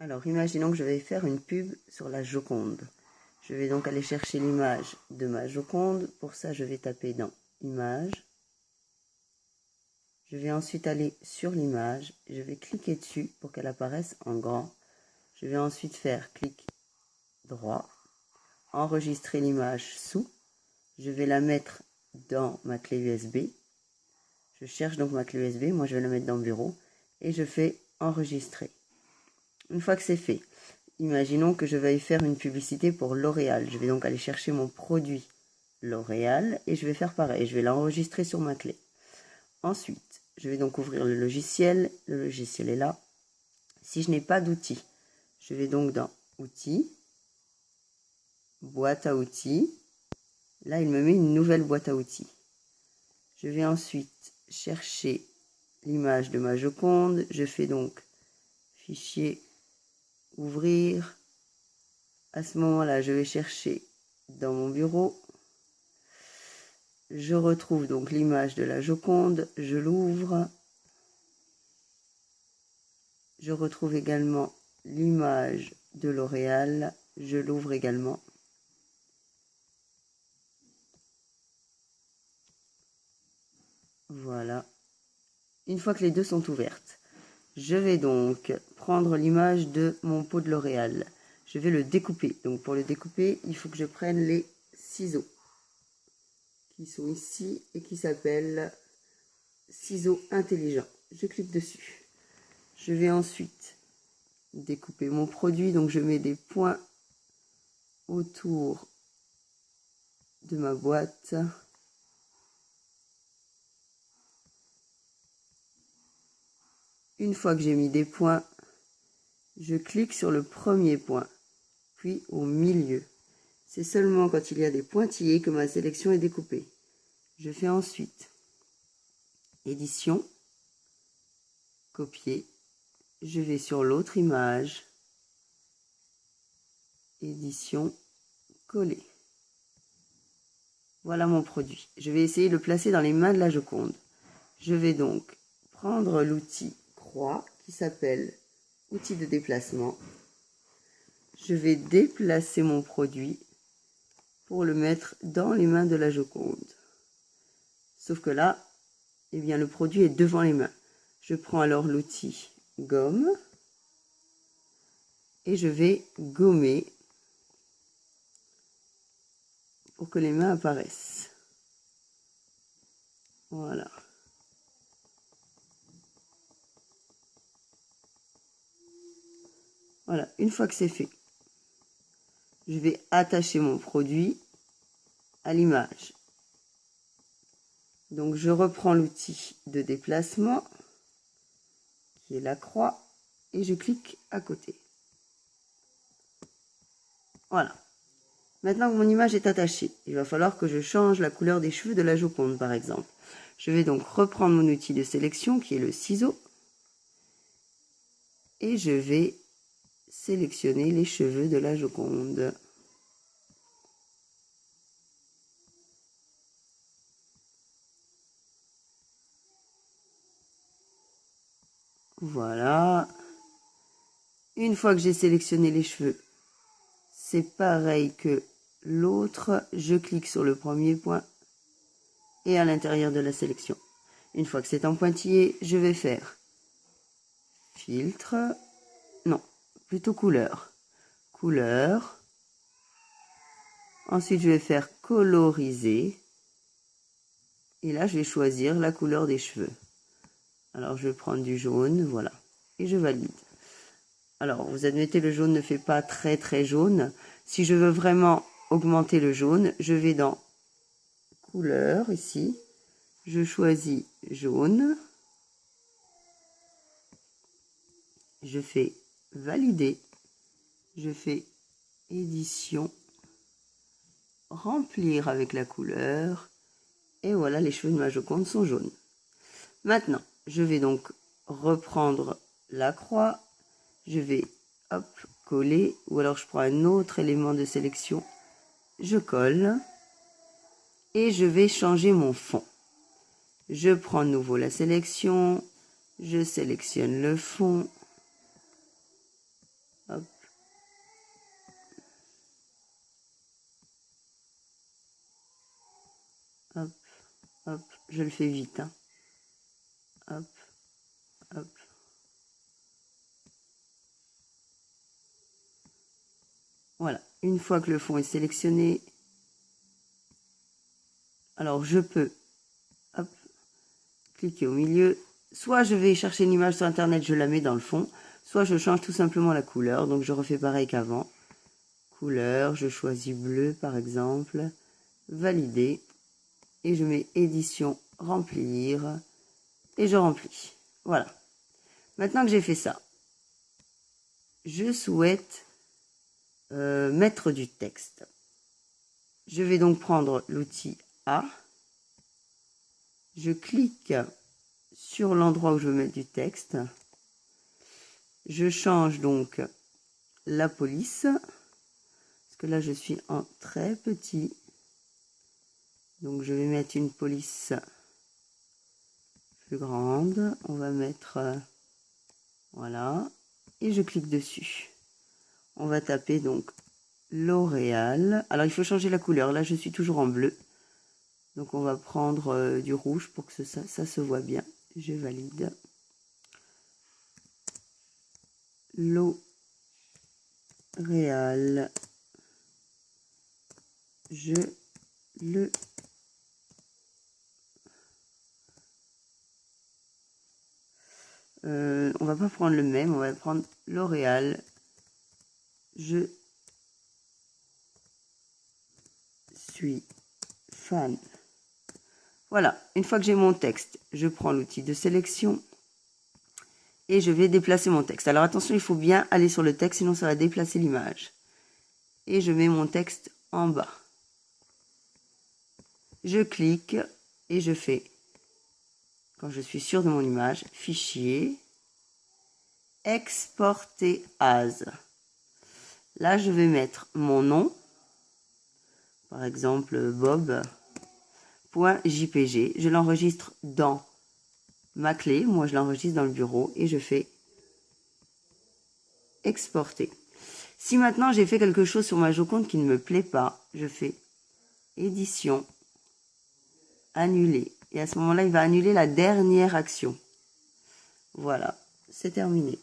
Alors, imaginons que je vais faire une pub sur la Joconde. Je vais donc aller chercher l'image de ma Joconde. Pour ça, je vais taper dans Images. Je vais ensuite aller sur l'image. Je vais cliquer dessus pour qu'elle apparaisse en grand. Je vais ensuite faire clic droit. Enregistrer l'image sous. Je vais la mettre dans ma clé USB. Je cherche donc ma clé USB. Moi, je vais la mettre dans le bureau. Et je fais enregistrer. Une fois que c'est fait, imaginons que je veuille faire une publicité pour L'Oréal. Je vais donc aller chercher mon produit L'Oréal et je vais faire pareil. Je vais l'enregistrer sur ma clé. Ensuite, je vais donc ouvrir le logiciel. Le logiciel est là. Si je n'ai pas d'outils, je vais donc dans Outils, Boîte à outils. Là, il me met une nouvelle boîte à outils. Je vais ensuite chercher l'image de ma Joconde. Je fais donc Fichier, Ouvrir. À ce moment-là, je vais chercher dans mon bureau. Je retrouve donc l'image de la Joconde. Je l'ouvre. Je retrouve également l'image de L'Oréal. Je l'ouvre également. Voilà. Une fois que les deux sont ouvertes, je vais donc prendre l'image de mon pot de L'Oréal. Je vais le découper. Donc pour le découper, il faut que je prenne les ciseaux qui sont ici et qui s'appellent ciseaux intelligents. Je clique dessus. Je vais ensuite découper mon produit. Donc je mets des points autour de ma boîte. Une fois que j'ai mis des points, je clique sur le premier point, puis au milieu. C'est seulement quand il y a des pointillés que ma sélection est découpée. Je fais ensuite Édition, Copier. Je vais sur l'autre image, Édition, Coller. Voilà mon produit. Je vais essayer de le placer dans les mains de la Joconde. Je vais donc prendre l'outil croix qui s'appelle outil de déplacement. Je vais déplacer mon produit pour le mettre dans les mains de la Joconde. Sauf que là, eh bien, le produit est devant les mains. Je prends alors l'outil gomme et je vais gommer pour que les mains apparaissent. Voilà. Voilà, une fois que c'est fait, je vais attacher mon produit à l'image. Donc je reprends l'outil de déplacement, qui est la croix, et je clique à côté. Voilà. Maintenant que mon image est attachée, il va falloir que je change la couleur des cheveux de la Joconde, par exemple. Je vais donc reprendre mon outil de sélection, qui est le ciseau, et je vais sélectionner les cheveux de la Joconde. Voilà. Une fois que j'ai sélectionné les cheveux, c'est pareil que l'autre. Je clique sur le premier point et à l'intérieur de la sélection. Une fois que c'est en pointillé, je vais faire filtre. Non, plutôt couleur. Couleur. Ensuite, je vais faire coloriser. Et là, je vais choisir la couleur des cheveux. Alors, je vais prendre du jaune, voilà. Et je valide. Alors, vous admettez, le jaune ne fait pas très très jaune. Si je veux vraiment augmenter le jaune, je vais dans couleur, ici. Je choisis jaune. Je fais valider. Je fais édition. Remplir avec la couleur. Et voilà, les cheveux de ma Joconde sont jaunes. Maintenant, je vais donc reprendre la croix. Je vais, hop, coller. Ou alors je prends un autre élément de sélection. Je colle. Et je vais changer mon fond. Je prends de nouveau la sélection. Je sélectionne le fond. Hop. Hop, hop, je le fais vite. Hein. Hop, hop. Voilà, une fois que le fond est sélectionné, alors je peux hop, cliquer au milieu. Soit je vais chercher une image sur internet, je la mets dans le fond, soit je change tout simplement la couleur. Donc je refais pareil qu'avant. Couleur, je choisis bleu par exemple, valider, et je mets édition, remplir, et je remplis. Voilà. Maintenant que j'ai fait ça, je souhaite mettre du texte. Je vais donc prendre l'outil A. Je clique sur l'endroit où je veux mettre du texte. Je change donc la police. Parce que là, je suis en très petit. Donc, je vais mettre une police plus grande. On va mettre... voilà. Et je clique dessus. On va taper donc L'Oréal. Alors, il faut changer la couleur. Là, je suis toujours en bleu. Donc, on va prendre du rouge pour que ça se voit bien. Je valide. L'Oréal. Je le... on va pas prendre le même, on va prendre L'Oréal. Je suis fan. Voilà, une fois que j'ai mon texte, je prends l'outil de sélection et je vais déplacer mon texte. Alors attention, il faut bien aller sur le texte, sinon ça va déplacer l'image. Et je mets mon texte en bas. Je clique et je fais, quand je suis sûr de mon image, fichier, exporter as. Là, je vais mettre mon nom, par exemple bob.jpg. Je l'enregistre dans ma clé. Moi, je l'enregistre dans le bureau et je fais exporter. Si maintenant j'ai fait quelque chose sur ma Joconde qui ne me plaît pas, je fais édition, annuler. Et à ce moment-là, il va annuler la dernière action. Voilà, c'est terminé.